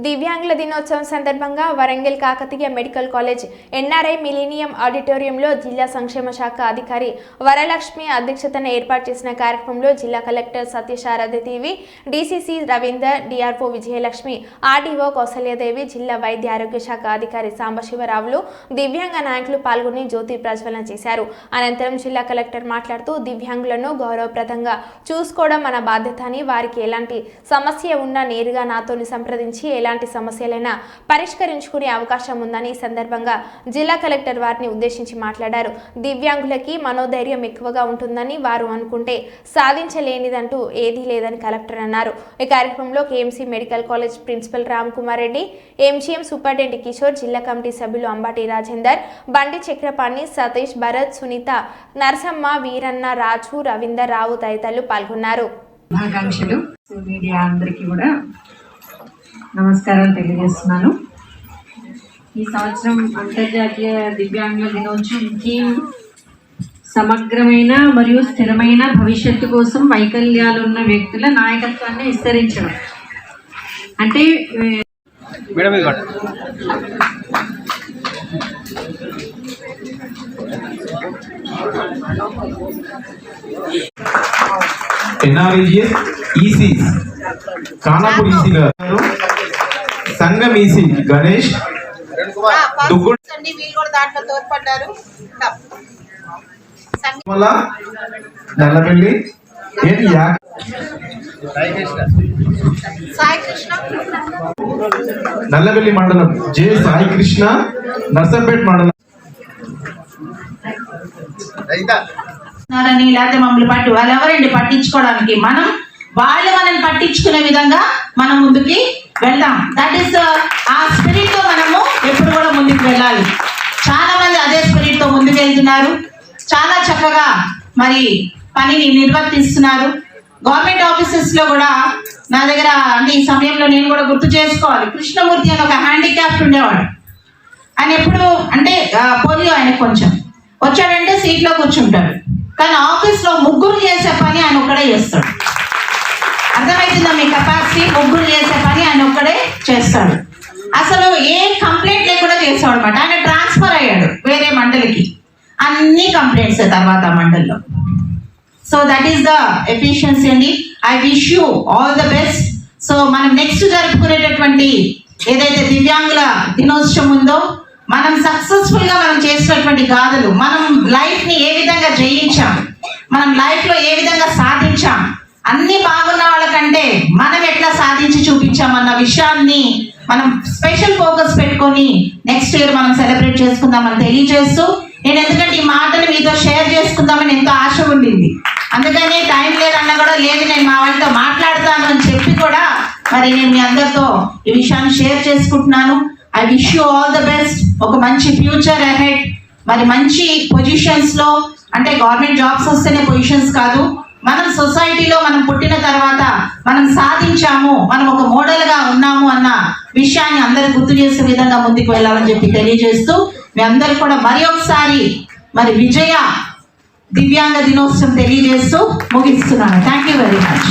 దివ్యాంగుల దినోత్సవం సందర్భంగా Warangal Kakatiya medical college NRI millennium ఆడిటోరియంలో జిల్లా సంక్షేమ శాఖ అధికారి వరలక్ష్మి అధ్యక్షతన ఏర్పాటు చేసిన కార్యక్రమంలో జిల్లా collector Satya Sarada Devi, DCC Ravinder, DRO Vijayalakshmi, RDO Kousalya Devi, జిల్లా వైద్య ఆరోగ్య శాఖ అధికారి సాంబశివరావులు, దివ్యాంగ నాయకులు పాల్గొని జ్యోతి ప్రజ్వలన చేశారు. అనంతరం జిల్లా కలెక్టర్ మాట్లాడుతూ దివ్యాంగులను గౌరవప్రదంగా చూసుకోవడం మన బాధ్యత అని, వారికి ఎలాంటి సమస్య ఉన్నా నేరుగా నాతోని సంప్రదించి ఎలాంటి సమస్యలైనా పరిష్కరించుకునే అవకాశం ఉందని ఈ సందర్భంగా జిల్లా కలెక్టర్ వారిని ఉద్దేశించి మాట్లాడారు. దివ్యాంగులకి మనోధైర్యం ఎక్కువగా ఉంటుందని, వారు అనుకుంటే సాధించలేనిదంటూ ఏదీ లేదని కలెక్టర్ అన్నారు. ఈ కార్యక్రమంలో KMC medical college principal Ram Kumar Reddy, MGM superintendent Kishore, జిల్లా కమిటీ సభ్యులు అంబాటి రాజేందర్, బండి చక్రపాణి, సతీష్, భరత్, సునీత, నరసమ్మ, వీరన్న, రాజు, రవీందర్ రావు తదితరులు పాల్గొన్నారు. మీడియా అందరికీ కూడా నమస్కారాలు తెలియజేస్తున్నాను. ఈ సంవత్సరం అంతర్జాతీయ దివ్యాంగుల దినోత్సవం థీమ్ సమగ్రమైన మరియు స్థిరమైన భవిష్యత్తు కోసం వైకల్యాలు ఉన్న వ్యక్తుల నాయకత్వాన్ని విస్తరించడం. అంటే ఎన్ఆర్ఈజిఎస్ ఈసీస్ ఖానాపూర్ ఈసీ గారు, సంగం ఈసీ గణేష్, నల్లబెల్లి నల్లబెల్లి మండలం జె సాయి కృష్ణ, నర్సంపేట మండలం లేకపోతే మమ్మల్ని వాళ్ళు ఎవరండి పట్టించుకోవడానికి? వాళ్ళు మనల్ని పట్టించుకునే విధంగా మనం ముందుకి వెళ్దాం. దట్ ఈస్ ఆ స్పిరిట్ తో మనము ఎప్పుడు కూడా ముందుకు వెళ్ళాలి. చాలా మంది అదే స్పిరిట్ తో ముందుకు వెళ్తున్నారు, చాలా చక్కగా మరి పనిని నిర్వర్తిస్తున్నారు. గవర్నమెంట్ ఆఫీసెస్ లో కూడా నా దగ్గర అంటే ఈ సమయంలో నేను కూడా గుర్తు చేసుకోవాలి, కృష్ణమూర్తి అని ఒక హ్యాండిక్యాప్ట్ ఉండేవాడు. ఆయన ఎప్పుడు అంటే పోలియో ఆయనకు కొంచెం వచ్చాడంటే సీట్లో కూర్చుంటాడు, కానీ ఆఫీస్ లో ముగ్గురు చేసే పని ఆయన ఒక్కడే చేస్తాడు. అర్థమవుతుందా మీ కెపాసిటీ? ముగ్గురు చేసే పని ఆయన ఒక్కడే చేస్తాడు. అసలు ఏ కంప్లైంట్ లేకుండా చేస్తాడు అనమాట. ఆయన ట్రాన్స్ఫర్ అయ్యాడు వేరే మండలికి, అన్ని కంప్లైంట్స్ తర్వాత మండలిలో. So that is the efficiency అండి. I wish you all the best. So మనం నెక్స్ట్ జరుపుకునేటటువంటి ఏదైతే దివ్యాంగుల దినోత్సవం ఉందో, మనం సక్సెస్ఫుల్ గా మనం చేసినటువంటి గాథలు, మనం లైఫ్ ని ఏ విధంగా జయించాం, మనం లైఫ్ లో ఏ విధంగా సాధించాం, అన్ని బాగున్న వాళ్ళకంటే మనం ఎట్లా సాధించి చూపించామన్న విషయాన్ని మనం స్పెషల్ ఫోకస్ పెట్టుకొని నెక్స్ట్ ఇయర్ మనం సెలబ్రేట్ చేసుకుందామని తెలియజేస్తూ, నేను ఎందుకంటే ఈ మాటలు మీతో షేర్ చేసుకుందామని ఎంతో ఆశ ఉండింది. అందుకని టైం లేదన్నా కూడా లేదు నేను మా వాళ్ళతో మాట్లాడతాను అని చెప్పి కూడా మరి నేను మీ అందరితో ఈ విషయాన్ని షేర్ చేసుకుంటున్నాను. I wish you all the best. ఒక మంచి ఫ్యూచర్ అహెడ్. మరి మంచి పొజిషన్స్ లో, అంటే గవర్నమెంట్ జాబ్స్ వస్తేనే పొజిషన్స్ కాదు, మనం సొసైటీలో మనం పుట్టిన తర్వాత మనం సాధించాము, మనం ఒక మోడల్ గా ఉన్నాము అన్న విషయాన్ని అందరూ గుర్తు చేసే విధంగా ముందుకు వెళ్ళాలని చెప్పి తెలియజేస్తూ, మీ అందరు కూడా మరి ఒకసారి మరి విజయ దివ్యాంగ దినోత్సవం తెలియజేస్తూ ముగిస్తున్నాను. Thank you very much.